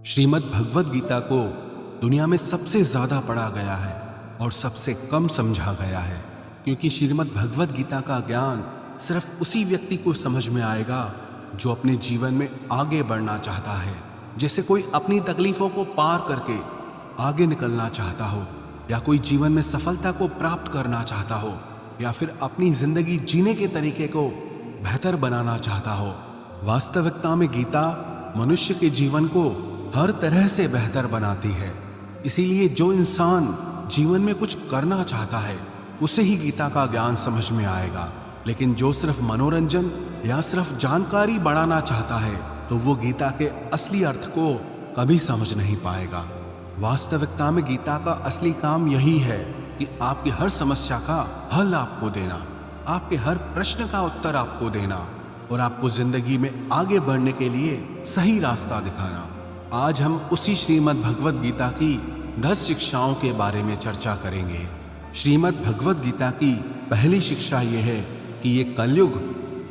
श्रीमद् भगवद गीता को दुनिया में सबसे ज़्यादा पढ़ा गया है और सबसे कम समझा गया है, क्योंकि श्रीमद् भगवद गीता का ज्ञान सिर्फ उसी व्यक्ति को समझ में आएगा जो अपने जीवन में आगे बढ़ना चाहता है। जैसे कोई अपनी तकलीफ़ों को पार करके आगे निकलना चाहता हो, या कोई जीवन में सफलता को प्राप्त करना चाहता हो, या फिर अपनी ज़िंदगी जीने के तरीके को बेहतर बनाना चाहता हो। वास्तविकता में गीता मनुष्य के जीवन को हर तरह से बेहतर बनाती है। इसीलिए जो इंसान जीवन में कुछ करना चाहता है उसे ही गीता का ज्ञान समझ में आएगा, लेकिन जो सिर्फ मनोरंजन या सिर्फ जानकारी बढ़ाना चाहता है तो वो गीता के असली अर्थ को कभी समझ नहीं पाएगा। वास्तविकता में गीता का असली काम यही है कि आपकी हर समस्या का हल आपको देना, आपके हर प्रश्न का उत्तर आपको देना और आपको जिंदगी में आगे बढ़ने के लिए सही रास्ता दिखाना। आज हम उसी श्रीमद् भगवद गीता की 10 शिक्षाओं के बारे में चर्चा करेंगे। श्रीमद् भगवद गीता की पहली शिक्षा यह है कि ये कलयुग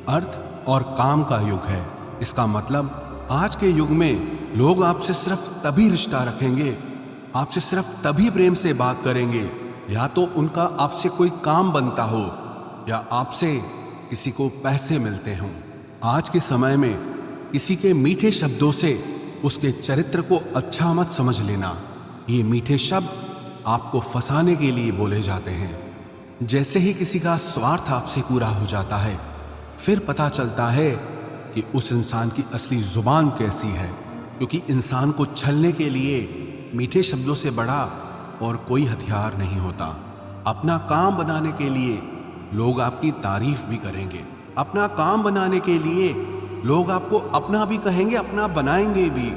अर्थ और काम का युग है। इसका मतलब आज के युग में लोग आपसे सिर्फ तभी रिश्ता रखेंगे, आपसे सिर्फ तभी प्रेम से बात करेंगे या तो उनका आपसे कोई काम बनता हो या आपसे किसी को पैसे मिलते हों। आज के समय में किसी के मीठे शब्दों से उसके चरित्र को अच्छा मत समझ लेना। ये मीठे शब्द आपको फंसाने के लिए बोले जाते हैं। जैसे ही किसी का स्वार्थ आपसे पूरा हो जाता है, फिर पता चलता है कि उस इंसान की असली जुबान कैसी है, क्योंकि इंसान को छलने के लिए मीठे शब्दों से बड़ा और कोई हथियार नहीं होता। अपना काम बनाने के लिए लोग आपकी तारीफ भी करेंगे, अपना काम बनाने के लिए लोग आपको अपना भी कहेंगे, अपना बनाएंगे भी।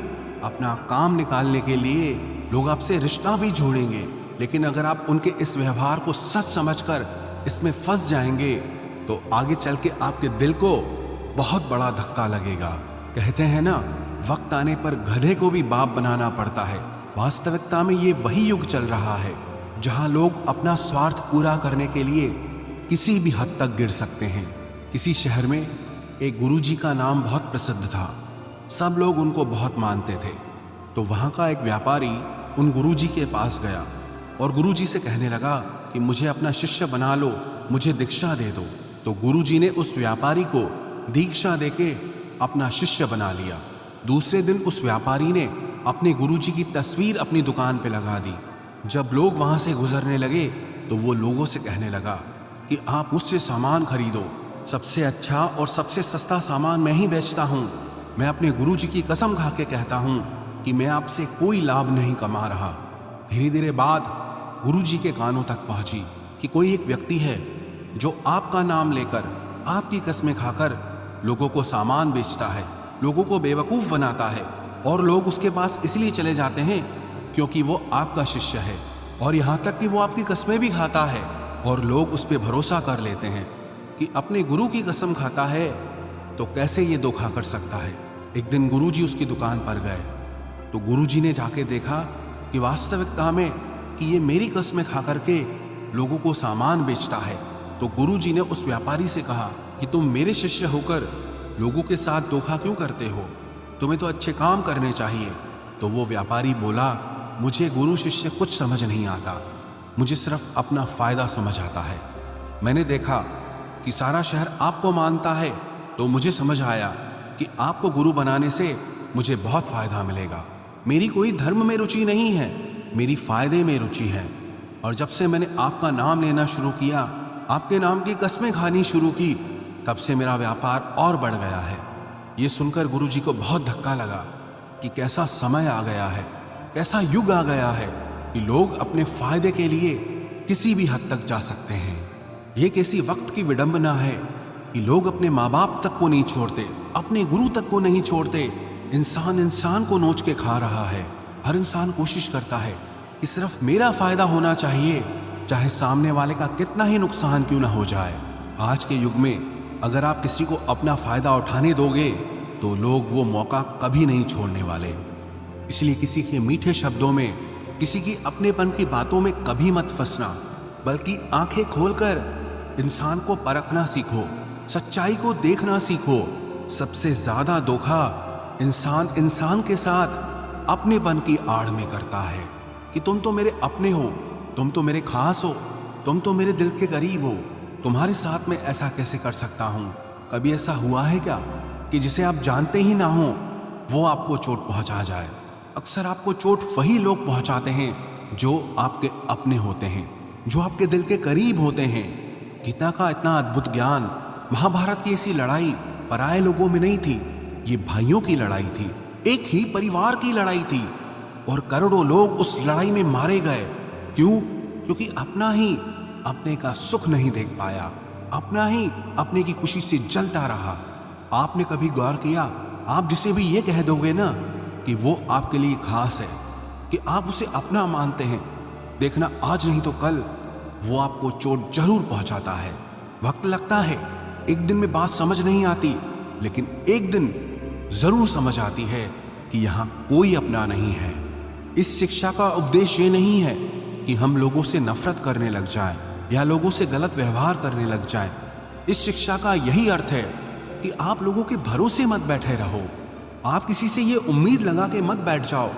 अपना काम निकालने के लिए लोग आपसे रिश्ता भी जोड़ेंगे, लेकिन अगर आप उनके इस व्यवहार को सच समझकर इसमें फंस जाएंगे तो आगे चल के आपके दिल को बहुत बड़ा धक्का लगेगा। कहते हैं ना, वक्त आने पर गधे को भी बाप बनाना पड़ता है। वास्तविकता में ये वही युग चल रहा है जहां लोग अपना स्वार्थ पूरा करने के लिए किसी भी हद तक गिर सकते हैं। किसी शहर में एक गुरुजी का नाम बहुत प्रसिद्ध था, सब लोग उनको बहुत मानते थे। तो वहाँ का एक व्यापारी उन गुरुजी के पास गया और गुरुजी से कहने लगा कि मुझे अपना शिष्य बना लो, मुझे दीक्षा दे दो। तो गुरुजी ने उस व्यापारी को दीक्षा देके अपना शिष्य बना लिया। दूसरे दिन उस व्यापारी ने अपने गुरुजी की तस्वीर अपनी दुकान पे लगा दी। जब लोग वहाँ से गुजरने लगे तो वो लोगों से कहने लगा कि आप मुझसे सामान खरीदो, सबसे अच्छा और सबसे सस्ता सामान मैं ही बेचता हूँ। मैं अपने गुरुजी की कसम खा के कहता हूँ कि मैं आपसे कोई लाभ नहीं कमा रहा। धीरे धीरे बात गुरुजी के कानों तक पहुँची कि कोई एक व्यक्ति है जो आपका नाम लेकर, आपकी कस्में खाकर लोगों को सामान बेचता है, लोगों को बेवकूफ़ बनाता है, और लोग उसके पास इसलिए चले जाते हैं क्योंकि वो आपका शिष्य है, और यहाँ तक कि वो आपकी कस्में भी खाता है और लोग उस पर भरोसा कर लेते हैं कि अपने गुरु की कसम खाता है तो कैसे ये धोखा कर सकता है। एक दिन गुरुजी उसकी दुकान पर गए तो गुरुजी ने जाके देखा कि वास्तविकता में कि ये मेरी कसमें खा करके लोगों को सामान बेचता है। तो गुरुजी ने उस व्यापारी से कहा कि तुम मेरे शिष्य होकर लोगों के साथ धोखा क्यों करते हो, तुम्हें तो अच्छे काम करने चाहिए। तो वो व्यापारी बोला, मुझे गुरु शिष्य कुछ समझ नहीं आता, मुझे सिर्फ अपना फ़ायदा समझ आता है। मैंने देखा कि सारा शहर आपको मानता है तो मुझे समझ आया कि आपको गुरु बनाने से मुझे बहुत फ़ायदा मिलेगा। मेरी कोई धर्म में रुचि नहीं है, मेरी फ़ायदे में रुचि है। और जब से मैंने आपका नाम लेना शुरू किया, आपके नाम की कस्में खानी शुरू की, तब से मेरा व्यापार और बढ़ गया है। ये सुनकर गुरुजी को बहुत धक्का लगा कि कैसा समय आ गया है, कैसा युग आ गया है कि लोग अपने फ़ायदे के लिए किसी भी हद तक जा सकते हैं। ये कैसी वक्त की विडंबना है कि लोग अपने माँ बाप तक को नहीं छोड़ते, अपने गुरु तक को नहीं छोड़ते। इंसान को नोच के खा रहा है। हर इंसान कोशिश करता है कि सिर्फ मेरा फ़ायदा होना चाहिए, चाहे सामने वाले का कितना ही नुकसान क्यों ना हो जाए। आज के युग में अगर आप किसी को अपना फ़ायदा उठाने दोगे तो लोग वो मौका कभी नहीं छोड़ने वाले। इसलिए किसी के मीठे शब्दों में, किसी की अपनेपन की बातों में कभी मत फंसना, बल्कि आंखें खोलकर इंसान को परखना सीखो, सच्चाई को देखना सीखो। सबसे ज़्यादा धोखा इंसान के साथ अपनेपन की आड़ में करता है कि तुम तो मेरे अपने हो, तुम तो मेरे खास हो, तुम तो मेरे दिल के करीब हो, तुम्हारे साथ में ऐसा कैसे कर सकता हूं। कभी ऐसा हुआ है क्या कि जिसे आप जानते ही ना हो वो आपको चोट पहुंचा जाए। अक्सर आपको चोट वही लोग पहुंचाते हैं जो आपके अपने होते हैं, जो आपके दिल के करीब होते हैं। गीता का इतना अद्भुत ज्ञान, महाभारत की ऐसी लड़ाई पराये लोगों में नहीं थी, ये भाइयों की लड़ाई थी, एक ही परिवार की लड़ाई थी और करोड़ों लोग उस लड़ाई में मारे गए। क्यों? क्योंकि अपना ही अपने का सुख नहीं देख पाया, अपना ही अपने की खुशी से जलता रहा। आपने कभी गौर किया, आप जिसे भी ये कह दोगे ना कि वो आपके लिए खास है, कि आप उसे अपना मानते हैं, देखना आज नहीं तो कल वो आपको चोट जरूर पहुंचाता है। वक्त लगता है, एक दिन में बात समझ नहीं आती, लेकिन एक दिन जरूर समझ आती है कि यहाँ कोई अपना नहीं है। इस शिक्षा का उपदेश ये नहीं है कि हम लोगों से नफरत करने लग जाएं या लोगों से गलत व्यवहार करने लग जाएं। इस शिक्षा का यही अर्थ है कि आप लोगों के भरोसे मत बैठे रहो। आप किसी से ये उम्मीद लगा के मत बैठ जाओ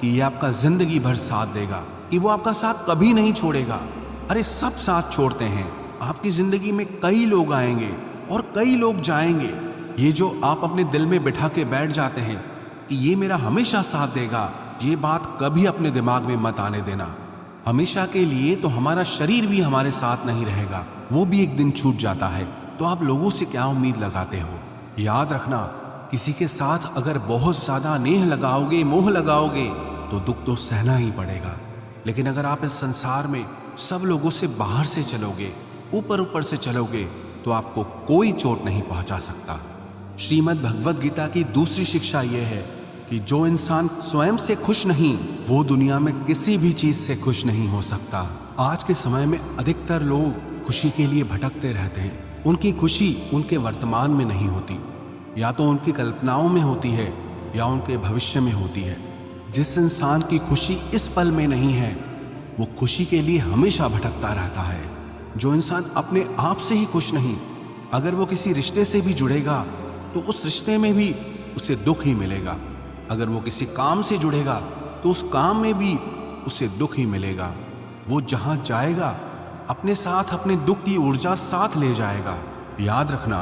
कि ये आपका जिंदगी भर साथ देगा, कि वो आपका साथ कभी नहीं छोड़ेगा। अरे सब साथ छोड़ते हैं। आपकी जिंदगी में कई लोग आएंगे और कई लोग जाएंगे। ये जो आप अपने दिल में बिठा के बैठ जाते हैं कि ये मेरा हमेशा साथ देगा, ये बात कभी अपने दिमाग में मत आने देना। हमेशा के लिए तो हमारा शरीर भी हमारे साथ नहीं रहेगा, वो भी एक दिन छूट जाता है। तो आप लोगों से क्या उम्मीद लगाते हो? याद रखना, किसी के साथ अगर बहुत ज्यादा नेह लगाओगे, मोह लगाओगे तो दुख तो सहना ही पड़ेगा। लेकिन अगर आप इस संसार में सब लोगों से बाहर से चलोगे, ऊपर ऊपर से चलोगे, तो आपको कोई चोट नहीं पहुंचा सकता। श्रीमद् भगवद गीता की दूसरी शिक्षा यह है कि जो इंसान स्वयं से खुश नहीं, वो दुनिया में किसी भी चीज से खुश नहीं हो सकता। आज के समय में अधिकतर लोग खुशी के लिए भटकते रहते हैं। उनकी खुशी उनके वर्तमान में नहीं होती, या तो उनकी कल्पनाओं में होती है या उनके भविष्य में होती है। जिस इंसान की खुशी इस पल में नहीं है, वो खुशी के लिए हमेशा भटकता रहता है। जो इंसान अपने आप से ही खुश नहीं, अगर वो किसी रिश्ते से भी जुड़ेगा तो उस रिश्ते में भी उसे दुख ही मिलेगा। अगर वो किसी काम से जुड़ेगा तो उस काम में भी उसे दुख ही मिलेगा। वो जहां जाएगा अपने साथ अपने दुख की ऊर्जा साथ ले जाएगा। याद रखना,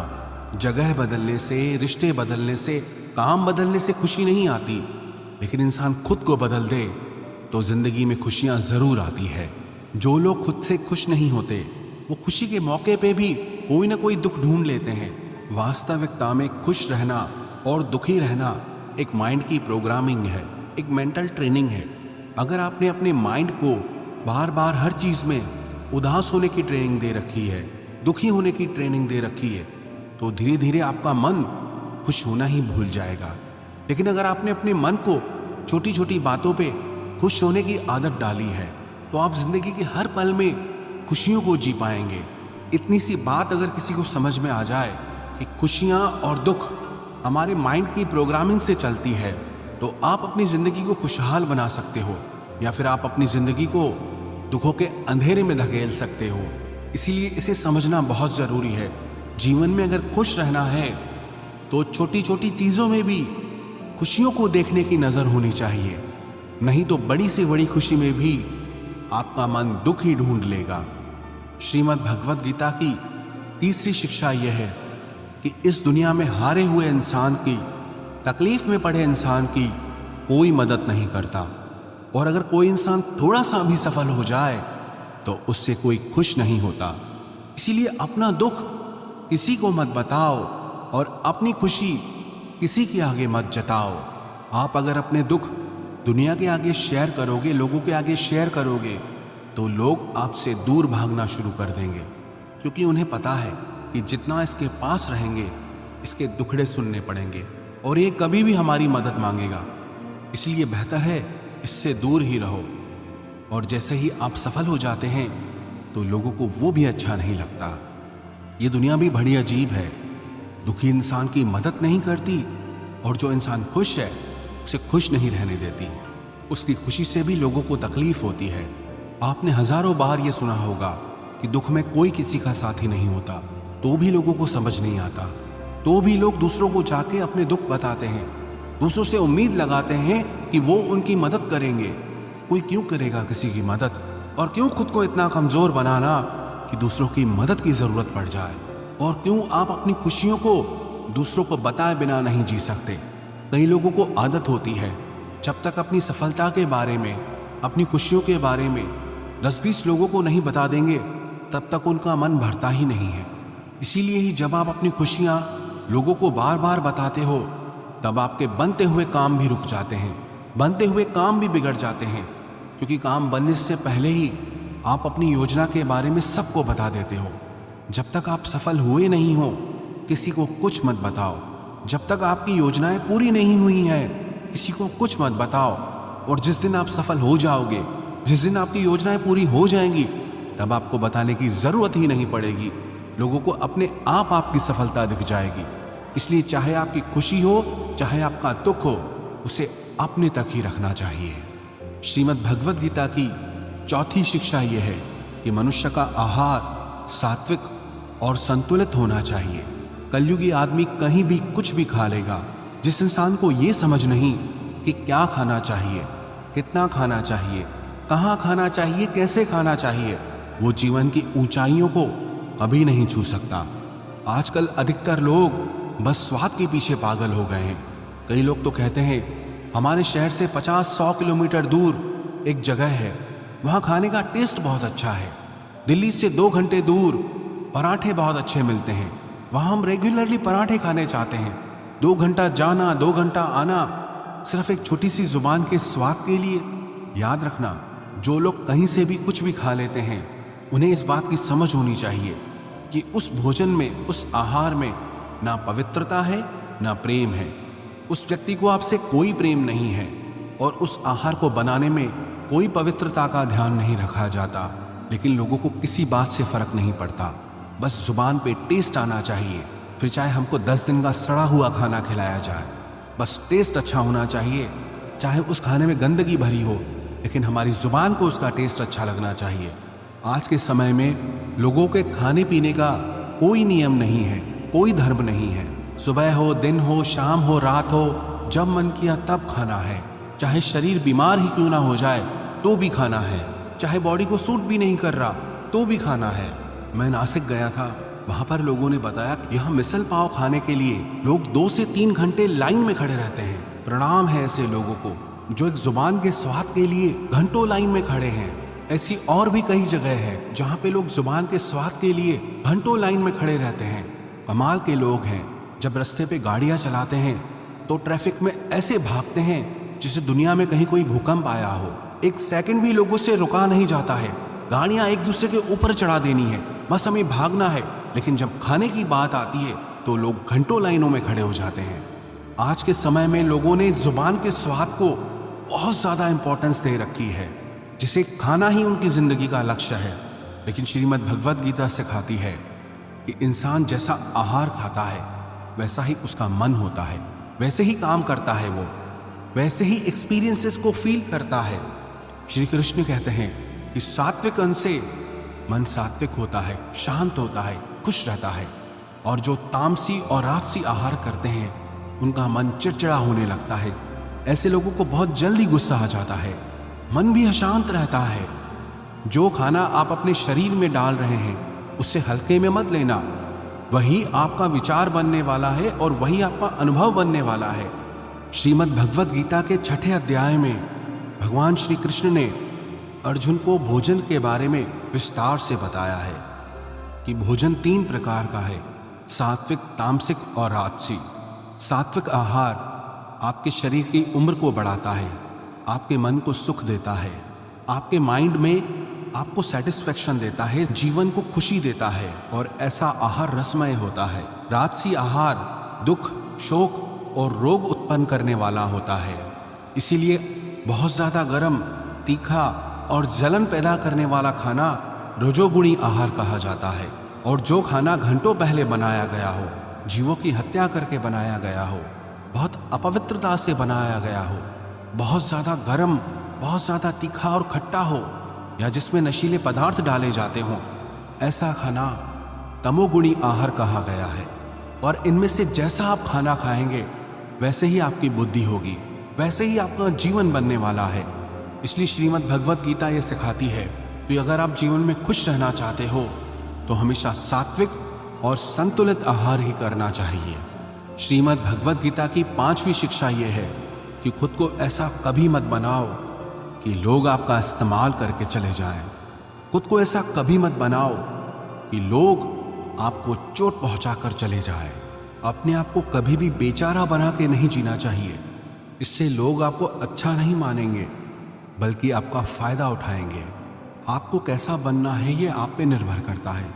जगह बदलने से, रिश्ते बदलने से, काम बदलने से खुशी नहीं आती, लेकिन इंसान खुद को बदल दे तो जिंदगी में खुशियां जरूर आती है। जो लोग खुद से खुश नहीं होते, वो खुशी के मौके पे भी कोई ना कोई दुख ढूंढ लेते हैं। वास्तविकता में खुश रहना और दुखी रहना एक माइंड की प्रोग्रामिंग है, एक मेंटल ट्रेनिंग है। अगर आपने अपने माइंड को बार बार हर चीज में उदास होने की ट्रेनिंग दे रखी है, दुखी होने की ट्रेनिंग दे रखी है, तो धीरे धीरे आपका मन खुश होना ही भूल जाएगा। लेकिन अगर आपने अपने मन को छोटी छोटी बातों पे खुश होने की आदत डाली है, तो आप जिंदगी के हर पल में खुशियों को जी पाएंगे। इतनी सी बात अगर किसी को समझ में आ जाए कि खुशियां और दुख हमारे माइंड की प्रोग्रामिंग से चलती है, तो आप अपनी जिंदगी को खुशहाल बना सकते हो, या फिर आप अपनी जिंदगी को दुखों के अंधेरे में धकेल सकते हो। इसीलिए इसे समझना बहुत जरूरी है। जीवन में अगर खुश रहना है तो छोटी छोटी चीजों में भी खुशियों को देखने की नजर होनी चाहिए, नहीं तो बड़ी से बड़ी खुशी में भी आपका मन दुख ही ढूंढ लेगा। श्रीमद् भगवद गीता की तीसरी शिक्षा यह है कि इस दुनिया में हारे हुए इंसान की, तकलीफ में पड़े इंसान की कोई मदद नहीं करता, और अगर कोई इंसान थोड़ा सा भी सफल हो जाए तो उससे कोई खुश नहीं होता। इसीलिए अपना दुख किसी को मत बताओ और अपनी खुशी किसी के आगे मत जताओ। आप अगर अपने दुख दुनिया के आगे शेयर करोगे, लोगों के आगे शेयर करोगे, तो लोग आपसे दूर भागना शुरू कर देंगे, क्योंकि उन्हें पता है कि जितना इसके पास रहेंगे इसके दुखड़े सुनने पड़ेंगे और ये कभी भी हमारी मदद मांगेगा। इसलिए बेहतर है इससे दूर ही रहो। और जैसे ही आप सफल हो जाते हैं तो लोगों को वो भी अच्छा नहीं लगता। ये दुनिया भी बड़ी अजीब है, दुखी इंसान की मदद नहीं करती और जो इंसान खुश है उसे खुश नहीं रहने देती। उसकी खुशी से भी लोगों को तकलीफ होती है। आपने हजारों बार ये सुना होगा कि दुख में कोई किसी का साथी नहीं होता, तो भी लोगों को समझ नहीं आता, तो भी लोग दूसरों को जाके अपने दुख बताते हैं। दूसरों से उम्मीद लगाते हैं कि वो उनकी मदद करेंगे। कोई क्यों करेगा किसी की मदद, और क्यों खुद को इतना कमजोर बनाना कि दूसरों की मदद की जरूरत पड़ जाए। और क्यों आप अपनी खुशियों को दूसरों को बताए बिना नहीं जी सकते। कई लोगों को आदत होती है, जब तक अपनी सफलता के बारे में, अपनी खुशियों के बारे में 10-20 लोगों को नहीं बता देंगे, तब तक उनका मन भरता ही नहीं है। इसीलिए ही जब आप अपनी खुशियां लोगों को बार बार बताते हो, तब आपके बनते हुए काम भी रुक जाते हैं, बनते हुए काम भी बिगड़ जाते हैं। क्योंकि काम बनने से पहले ही आप अपनी योजना के बारे में सबको बता देते हो। जब तक आप सफल हुए नहीं हो, किसी को कुछ मत बताओ। जब तक आपकी योजनाएं पूरी नहीं हुई हैं, किसी को कुछ मत बताओ। और जिस दिन आप सफल हो जाओगे, जिस दिन आपकी योजनाएं पूरी हो जाएंगी, तब आपको बताने की जरूरत ही नहीं पड़ेगी। लोगों को अपने आप आपकी सफलता दिख जाएगी। इसलिए चाहे आपकी खुशी हो, चाहे आपका दुख हो, उसे अपने तक ही रखना चाहिए। श्रीमद् भगवद गीता की चौथी शिक्षा यह है कि मनुष्य का आहार सात्विक और संतुलित होना चाहिए। कलयुगी आदमी कहीं भी कुछ भी खा लेगा। जिस इंसान को ये समझ नहीं कि क्या खाना चाहिए, कितना खाना चाहिए, कहाँ खाना चाहिए, कैसे खाना चाहिए, वो जीवन की ऊंचाइयों को कभी नहीं छू सकता। आजकल अधिकतर लोग बस स्वाद के पीछे पागल हो गए हैं। कई लोग तो कहते हैं हमारे शहर से 50-100 किलोमीटर दूर एक जगह है, वहाँ खाने का टेस्ट बहुत अच्छा है। दिल्ली से 2 घंटे दूर पराठे बहुत अच्छे मिलते हैं, वहाँ हम रेगुलरली पराठे खाने चाहते हैं। 2 घंटा जाना, 2 घंटा आना, सिर्फ एक छोटी सी जुबान के स्वाद के लिए। याद रखना, जो लोग कहीं से भी कुछ भी खा लेते हैं, उन्हें इस बात की समझ होनी चाहिए कि उस भोजन में, उस आहार में ना पवित्रता है, ना प्रेम है। उस व्यक्ति को आपसे कोई प्रेम नहीं है और उस आहार को बनाने में कोई पवित्रता का ध्यान नहीं रखा जाता। लेकिन लोगों को किसी बात से फर्क नहीं पड़ता, बस जुबान पे टेस्ट आना चाहिए। फिर चाहे हमको 10 दिन का सड़ा हुआ खाना खिलाया जाए, बस टेस्ट अच्छा होना चाहिए। चाहे उस खाने में गंदगी भरी हो, लेकिन हमारी जुबान को उसका टेस्ट अच्छा लगना चाहिए। आज के समय में लोगों के खाने पीने का कोई नियम नहीं है, कोई धर्म नहीं है। सुबह हो, दिन हो, शाम हो, रात हो, जब मन किया तब खाना है। चाहे शरीर बीमार ही क्यों ना हो जाए तो भी खाना है। चाहे बॉडी को सूट भी नहीं कर रहा तो भी खाना है। मैं नासिक गया था, वहां पर लोगों ने बताया कि यहाँ मिसल पाव खाने के लिए लोग 2 से 3 घंटे लाइन में खड़े रहते हैं। प्रणाम है ऐसे लोगों को जो एक जुबान के स्वाद के लिए घंटों लाइन में खड़े हैं। ऐसी और भी कई जगह है जहाँ पे लोग जुबान के स्वाद के लिए घंटों लाइन में खड़े रहते हैं। कमाल के लोग हैं। जब रास्ते पे गाड़ियां चलाते हैं तो ट्रैफिक में ऐसे भागते हैं जैसे दुनिया में कहीं कोई भूकंप आया हो। एक सेकंड भी लोगों से रुका नहीं जाता है। गाड़ियां एक दूसरे के ऊपर चढ़ा देनी है, बस हमें भागना है। लेकिन जब खाने की बात आती है तो लोग घंटों लाइनों में खड़े हो जाते हैं। आज के समय में लोगों ने जुबान के स्वाद को बहुत ज़्यादा इंपॉर्टेंस दे रखी है, जिसे खाना ही उनकी ज़िंदगी का लक्ष्य है। लेकिन श्रीमद् भगवद गीता सिखाती है कि इंसान जैसा आहार खाता है वैसा ही उसका मन होता है, वैसे ही काम करता है, वो वैसे ही एक्सपीरियंसेस को फील करता है। श्री कृष्ण कहते हैं कि सात्विक अन्न से मन सात्विक होता है, शांत होता है, खुश रहता है। और जो तामसी और राजसी आहार करते हैं उनका मन चिड़चिड़ा होने लगता है। ऐसे लोगों को बहुत जल्दी गुस्सा आ जाता है, मन भी अशांत रहता है। जो खाना आप अपने शरीर में डाल रहे हैं उससे हल्के में मत लेना। वही आपका विचार बनने वाला है और वही आपका अनुभव बनने वाला है। श्रीमद् भगवद गीता के 6ठे अध्याय में भगवान श्री कृष्ण ने अर्जुन को भोजन के बारे में विस्तार से बताया है कि भोजन 3 प्रकार का है, सात्विक, तामसिक और राजसी। सात्विक आहार आपके शरीर की उम्र को बढ़ाता है, आपके मन को सुख देता है, आपके माइंड में आपको सेटिस्फेक्शन देता है, जीवन को खुशी देता है और ऐसा आहार रसमय होता है। राजसी आहार दुख, शोक और रोग उत्पन्न करने वाला होता है। इसीलिए बहुत ज़्यादा गर्म, तीखा और जलन पैदा करने वाला खाना रजोगुणी आहार कहा जाता है। और जो खाना घंटों पहले बनाया गया हो, जीवों की हत्या करके बनाया गया हो, बहुत अपवित्रता से बनाया गया हो, बहुत ज़्यादा गर्म, बहुत ज़्यादा तीखा और खट्टा हो, या जिसमें नशीले पदार्थ डाले जाते हों, ऐसा खाना तमोगुणी आहार कहा गया है। और इनमें से जैसा आप खाना खाएंगे वैसे ही आपकी बुद्धि होगी, वैसे ही आपका जीवन बनने वाला है। इसलिए श्रीमद् भगवद गीता ये सिखाती है कि अगर आप जीवन में खुश रहना चाहते हो तो हमेशा सात्विक और संतुलित आहार ही करना चाहिए। श्रीमद् भगवद गीता की 5वीं शिक्षा ये है कि खुद को ऐसा कभी मत बनाओ कि लोग आपका इस्तेमाल करके चले जाएं। खुद को ऐसा कभी मत बनाओ कि लोग आपको चोट पहुंचाकर चले जाएं। अपने आप को कभी भी बेचारा बना के नहीं जीना चाहिए। इससे लोग आपको अच्छा नहीं मानेंगे बल्कि आपका फायदा उठाएंगे। आपको कैसा बनना है ये आप पे निर्भर करता है।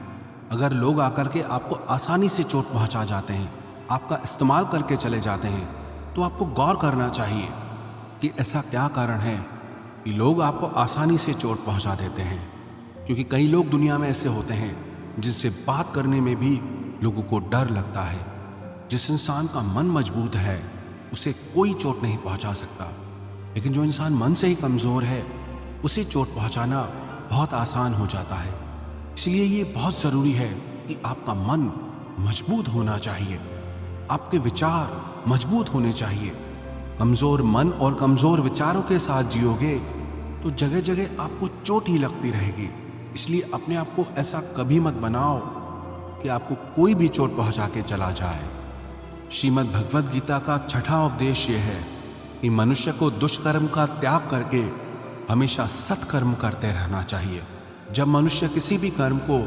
अगर लोग आकर के आपको आसानी से चोट पहुंचा जाते हैं, आपका इस्तेमाल करके चले जाते हैं, तो आपको गौर करना चाहिए कि ऐसा क्या कारण है कि लोग आपको आसानी से चोट पहुंचा देते हैं। क्योंकि कई लोग दुनिया में ऐसे होते हैं जिनसे बात करने में भी लोगों को डर लगता है। जिस इंसान का मन मजबूत है उसे कोई चोट नहीं पहुंचा सकता, लेकिन जो इंसान मन से ही कमज़ोर है उसे चोट पहुंचाना बहुत आसान हो जाता है। इसलिए ये बहुत ज़रूरी है कि आपका मन मजबूत होना चाहिए, आपके विचार मजबूत होने चाहिए। कमज़ोर मन और कमज़ोर विचारों के साथ जियोगे तो जगह जगह आपको चोट ही लगती रहेगी। इसलिए अपने आप को ऐसा कभी मत बनाओ कि आपको कोई भी चोट पहुंचा के चला जाए। श्रीमद् भगवद गीता का 6वां उपदेश ये है कि मनुष्य को दुष्कर्म का त्याग करके हमेशा सत्कर्म करते रहना चाहिए। जब मनुष्य किसी भी कर्म को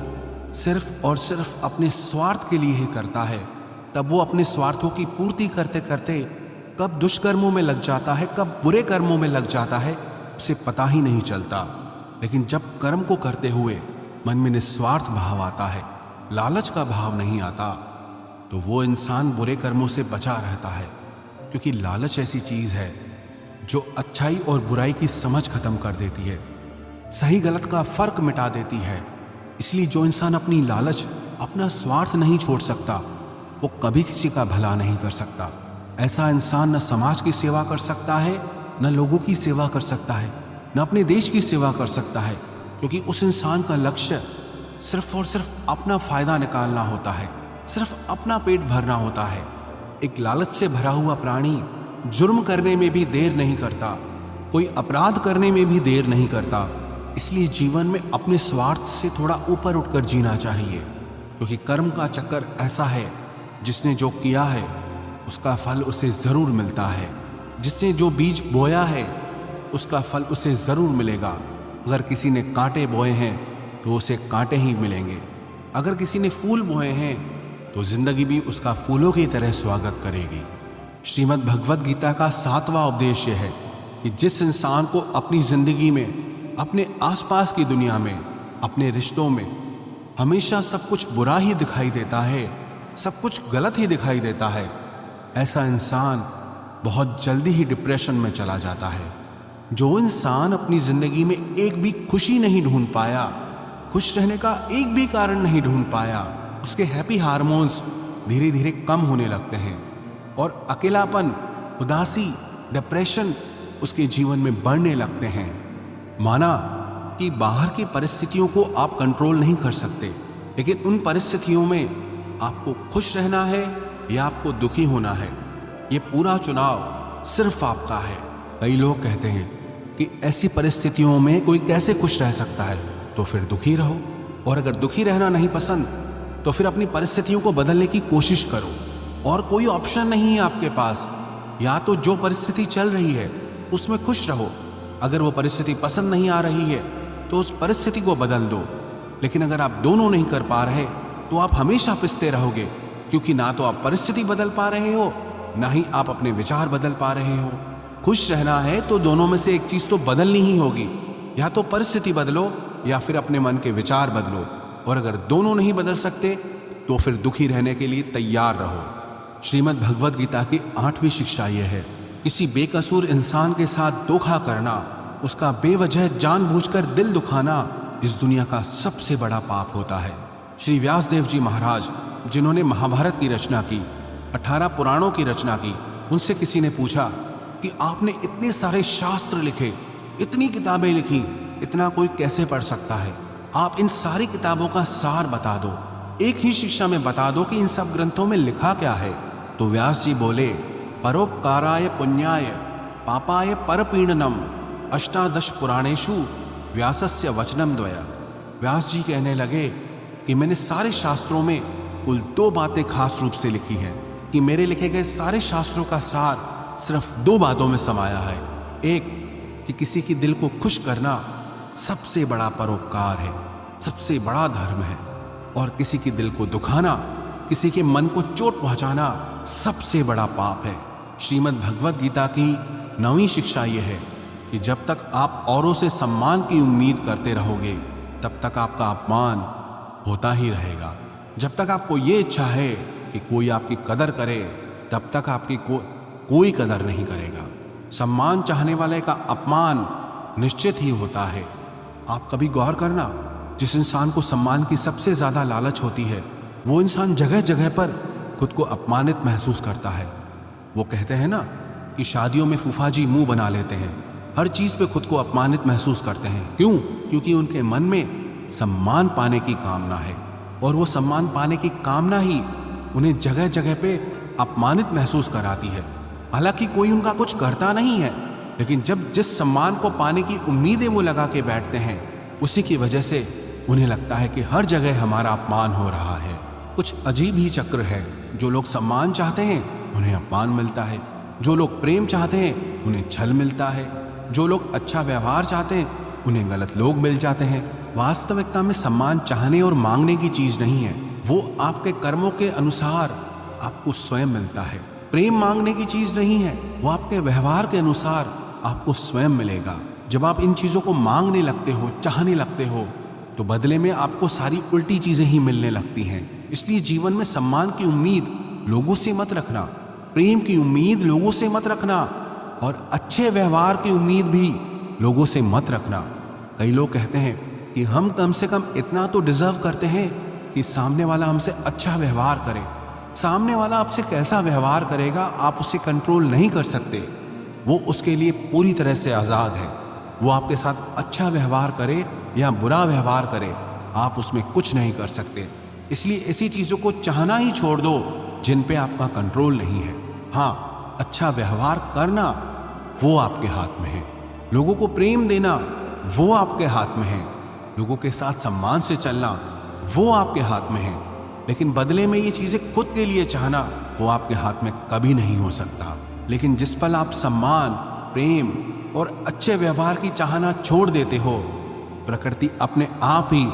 सिर्फ और सिर्फ अपने स्वार्थ के लिए ही करता है, तब वो अपने स्वार्थों की पूर्ति करते करते कब दुष्कर्मों में लग जाता है, कब बुरे कर्मों में लग जाता है, उसे पता ही नहीं चलता। लेकिन जब कर्म को करते हुए मन में निस्वार्थ भाव आता है, लालच का भाव नहीं आता, तो वो इंसान बुरे कर्मों से बचा रहता है। क्योंकि लालच ऐसी चीज़ है जो अच्छाई और बुराई की समझ खत्म कर देती है, सही गलत का फर्क मिटा देती है। इसलिए जो इंसान अपनी लालच, अपना स्वार्थ नहीं छोड़ सकता, वो कभी किसी का भला नहीं कर सकता। ऐसा इंसान न समाज की सेवा कर सकता है, न लोगों की सेवा कर सकता है, न अपने देश की सेवा कर सकता है। क्योंकि उस इंसान का लक्ष्य सिर्फ और सिर्फ अपना फायदा निकालना होता है, सिर्फ अपना पेट भरना होता है। एक लालच से भरा हुआ प्राणी जुर्म करने में भी देर नहीं करता, कोई अपराध करने में भी देर नहीं करता। इसलिए जीवन में अपने स्वार्थ से थोड़ा ऊपर उठकर जीना चाहिए। क्योंकि कर्म का चक्कर ऐसा है, जिसने जो किया है उसका फल उसे ज़रूर मिलता है। जिसने जो बीज बोया है उसका फल उसे ज़रूर मिलेगा। अगर किसी ने कांटे बोए हैं तो उसे कांटे ही मिलेंगे। अगर किसी ने फूल बोए हैं तो जिंदगी भी उसका फूलों की तरह स्वागत करेगी। श्रीमद् भगवद गीता का 7वां उपदेश है कि जिस इंसान को अपनी जिंदगी में, अपने आसपास की दुनिया में, अपने रिश्तों में हमेशा सब कुछ बुरा ही दिखाई देता है, सब कुछ गलत ही दिखाई देता है, ऐसा इंसान बहुत जल्दी ही डिप्रेशन में चला जाता है। जो इंसान अपनी जिंदगी में एक भी खुशी नहीं ढूंढ पाया, खुश रहने का एक भी कारण नहीं ढूंढ पाया, उसके हैप्पी हार्मोन्स धीरे धीरे कम होने लगते हैं और अकेलापन, उदासी, डिप्रेशन उसके जीवन में बढ़ने लगते हैं। माना कि बाहर की परिस्थितियों को आप कंट्रोल नहीं कर सकते, लेकिन उन परिस्थितियों में आपको खुश रहना है या आपको दुखी होना है, ये पूरा चुनाव सिर्फ आपका है। कई लोग कहते हैं कि ऐसी परिस्थितियों में कोई कैसे खुश रह सकता है, तो फिर दुखी रहो। और अगर दुखी रहना नहीं पसंद तो फिर अपनी परिस्थितियों को बदलने की कोशिश करो। और कोई ऑप्शन नहीं है आपके पास, या तो जो परिस्थिति चल रही है उसमें खुश रहो। अगर वो परिस्थिति पसंद नहीं आ रही है तो उस परिस्थिति को बदल दो। लेकिन अगर आप दोनों नहीं कर पा रहे तो आप हमेशा पिसते रहोगे, क्योंकि ना तो आप परिस्थिति बदल पा रहे हो, ना ही आप अपने विचार बदल पा रहे हो। खुश रहना है तो दोनों में से एक चीज तो बदलनी ही होगी, या तो परिस्थिति बदलो या फिर अपने मन के विचार बदलो। और अगर दोनों नहीं बदल सकते तो फिर दुखी रहने के लिए तैयार रहो। श्रीमद् भगवद गीता की 8वीं शिक्षा यह है, किसी बेकसूर इंसान के साथ धोखा करना, उसका बेवजह जानबूझकर दिल दुखाना इस दुनिया का सबसे बड़ा पाप होता है। श्री व्यासदेव जी महाराज, जिन्होंने महाभारत की रचना की, 18 पुराणों की रचना की, उनसे किसी ने पूछा कि आपने इतने सारे शास्त्र लिखे, इतनी किताबें लिखी, इतना कोई कैसे पढ़ सकता है? आप इन सारी किताबों का सार बता दो, एक ही शिक्षा में बता दो कि इन सब ग्रंथों में लिखा क्या है। तो व्यास जी बोले परोपकाराय पुण्याय पापाय परपीडनम अष्टादश पुराणेषु व्यासस्य वचनम द्वया। व्यास जी कहने लगे कि मैंने सारे शास्त्रों में कुल 2 बातें खास रूप से लिखी हैं, कि मेरे लिखे गए सारे शास्त्रों का सार सिर्फ 2 बातों में समाया है। एक, कि किसी के दिल को खुश करना सबसे बड़ा परोपकार है, सबसे बड़ा धर्म है, और किसी के दिल को दुखाना, किसी के मन को चोट पहुंचाना सबसे बड़ा पाप है। श्रीमद् भगवद गीता की 9वीं शिक्षा यह है कि जब तक आप औरों से सम्मान की उम्मीद करते रहोगे तब तक आपका अपमान होता ही रहेगा। जब तक आपको ये इच्छा है कि कोई आपकी कदर करे तब तक आपकी कोई कदर नहीं करेगा। सम्मान चाहने वाले का अपमान निश्चित ही होता है। आप कभी गौर करना, जिस इंसान को सम्मान की सबसे ज्यादा लालच होती है वो इंसान जगह जगह पर खुद को अपमानित महसूस करता है। वो कहते हैं ना कि शादियों में फूफाजी मुंह बना लेते हैं, हर चीज पे खुद को अपमानित महसूस करते हैं। क्यों? क्योंकि उनके मन में सम्मान पाने की कामना है, और वो सम्मान पाने की कामना ही उन्हें जगह जगह पे अपमानित महसूस कराती है। हालांकि कोई उनका कुछ करता नहीं है, लेकिन जब जिस सम्मान को पाने की उम्मीदें वो लगा के बैठते हैं उसी की वजह से उन्हें लगता है कि हर जगह हमारा अपमान हो रहा है। कुछ अजीब ही चक्र है। जो लोग सम्मान चाहते हैं उन्हें अपमान मिलता है, जो लोग प्रेम चाहते हैं उन्हें छल मिलता है, जो लोग अच्छा व्यवहार चाहते हैं उन्हें गलत लोग मिल जाते हैं। वास्तविकता में सम्मान चाहने और मांगने की चीज नहीं है, वो आपके कर्मों के अनुसार आपको स्वयं मिलता है। प्रेम मांगने की चीज नहीं है, वो आपके व्यवहार के अनुसार आपको स्वयं मिलेगा। जब आप इन चीजों को मांगने लगते हो, चाहने लगते हो, तो बदले में आपको सारी उल्टी चीजें ही मिलने लगती हैं। इसलिए जीवन में सम्मान की उम्मीद लोगों से मत रखना, प्रेम की उम्मीद लोगों से मत रखना, और अच्छे व्यवहार की उम्मीद भी लोगों से मत रखना। कई लोग कहते हैं कि हम कम से कम इतना तो डिजर्व करते हैं कि सामने वाला हमसे अच्छा व्यवहार करे। सामने वाला आपसे कैसा व्यवहार करेगा आप उसे कंट्रोल नहीं कर सकते, वो उसके लिए पूरी तरह से आज़ाद है। वो आपके साथ अच्छा व्यवहार करे या बुरा व्यवहार करे, आप उसमें कुछ नहीं कर सकते। इसलिए ऐसी चीज़ों को चाहना ही छोड़ दो जिन पे आपका कंट्रोल नहीं है। हाँ, अच्छा व्यवहार करना वो आपके हाथ में है, लोगों को प्रेम देना वो आपके हाथ में है, लोगों के साथ सम्मान से चलना वो आपके हाथ में है, लेकिन बदले में ये चीज़ें खुद के लिए चाहना वो आपके हाथ में कभी नहीं हो सकता। लेकिन जिस पल आप सम्मान, प्रेम और अच्छे व्यवहार की चाहना छोड़ देते हो, प्रकृति अपने आप ही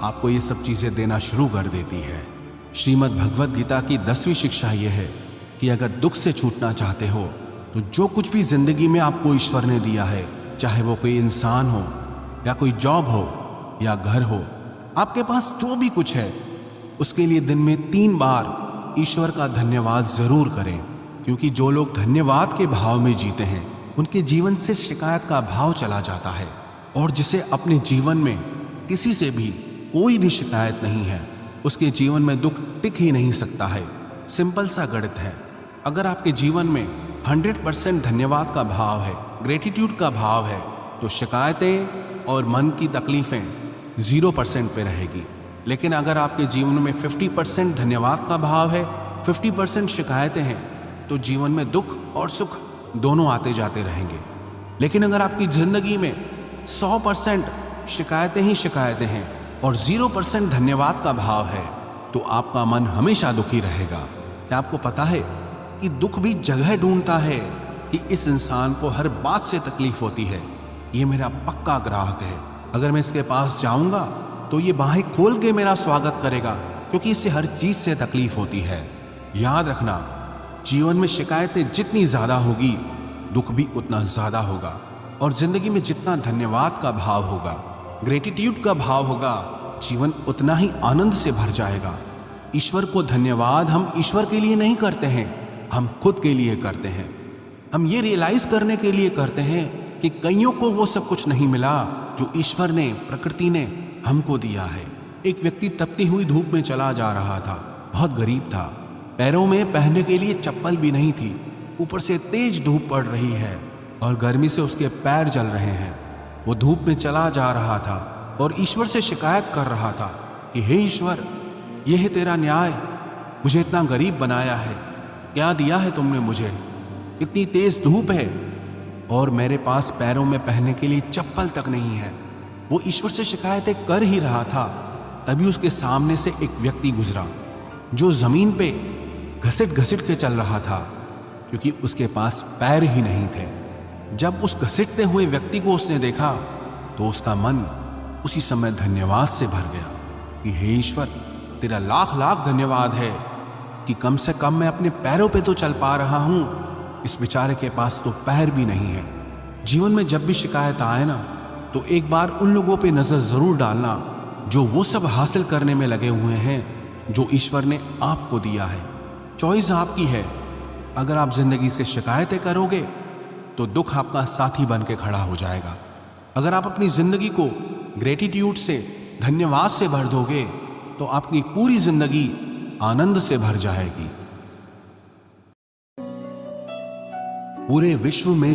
आपको ये सब चीज़ें देना शुरू कर देती है। श्रीमद् भगवद गीता की 10वीं शिक्षा यह है कि अगर दुख से छूटना चाहते हो तो जो कुछ भी जिंदगी में आपको ईश्वर ने दिया है, चाहे वो कोई इंसान हो या कोई जॉब हो या घर हो, आपके पास जो भी कुछ है उसके लिए दिन में 3 बार ईश्वर का धन्यवाद जरूर करें। क्योंकि जो लोग धन्यवाद के भाव में जीते हैं उनके जीवन से शिकायत का भाव चला जाता है, और जिसे अपने जीवन में किसी से भी कोई भी शिकायत नहीं है उसके जीवन में दुख टिक ही नहीं सकता है। सिंपल सा गणित है, अगर आपके जीवन में 100% धन्यवाद का भाव है, ग्रेटिट्यूड का भाव है, तो शिकायतें और मन की तकलीफें 0% पे रहेगी। लेकिन अगर आपके जीवन में 50% धन्यवाद का भाव है, 50% शिकायतें हैं, तो जीवन में दुख और सुख दोनों आते जाते रहेंगे। लेकिन अगर आपकी जिंदगी में 100% शिकायतें ही शिकायतें हैं और 0% धन्यवाद का भाव है, तो आपका मन हमेशा दुखी रहेगा। क्या आपको पता है कि दुख भी जगह ढूंढता है कि इस इंसान को हर बात से तकलीफ होती है, ये मेरा पक्का ग्राहक है, अगर मैं इसके पास जाऊंगा तो ये बाहें खोल के मेरा स्वागत करेगा, क्योंकि इससे हर चीज से तकलीफ होती है। याद रखना, जीवन में शिकायतें जितनी ज्यादा होगी दुख भी उतना ज्यादा होगा, और जिंदगी में जितना धन्यवाद का भाव होगा, ग्रेटिट्यूड का भाव होगा, जीवन उतना ही आनंद से भर जाएगा। ईश्वर को धन्यवाद हम ईश्वर के लिए नहीं करते हैं, हम खुद के लिए करते हैं। हम ये रियलाइज करने के लिए करते हैं कि कईयों को वो सब कुछ नहीं मिला जो ईश्वर ने, प्रकृति ने हमको दिया है। एक व्यक्ति तपती हुई धूप में चला जा रहा था, बहुत गरीब था, पैरों में पहनने के लिए चप्पल भी नहीं थी, ऊपर से तेज धूप पड़ रही है और गर्मी से उसके पैर जल रहे हैं। वो धूप में चला जा रहा था और ईश्वर से शिकायत कर रहा था कि हे ईश्वर, ये है तेरा न्याय, मुझे इतना गरीब बनाया है, क्या दिया है तुमने मुझे, इतनी तेज धूप है और मेरे पास पैरों में पहनने के लिए चप्पल तक नहीं है। वो ईश्वर से शिकायतें कर ही रहा था, तभी उसके सामने से एक व्यक्ति गुजरा जो जमीन पे घसीट घसीट के चल रहा था, क्योंकि उसके पास पैर ही नहीं थे। जब उस घसीटते हुए व्यक्ति को उसने देखा तो उसका मन उसी समय धन्यवाद से भर गया कि हे ईश्वर, तेरा लाख लाख धन्यवाद है कि कम से कम मैं अपने पैरों पे तो चल पा रहा हूं। इस बेचारे के पास तो पैर भी नहीं है। जीवन में जब भी शिकायत आए ना, तो एक बार उन लोगों पे नजर जरूर डालना जो वो सब हासिल करने में लगे हुए हैं जो ईश्वर ने आपको दिया है। चॉइस आपकी है। अगर आप जिंदगी से शिकायतें करोगे तो दुख आपका साथी बन के खड़ा हो जाएगा। अगर आप अपनी जिंदगी को ग्रेटिट्यूड से, धन्यवाद से भर दोगे तो आपकी पूरी जिंदगी आनंद से भर जाएगी। पूरे विश्व में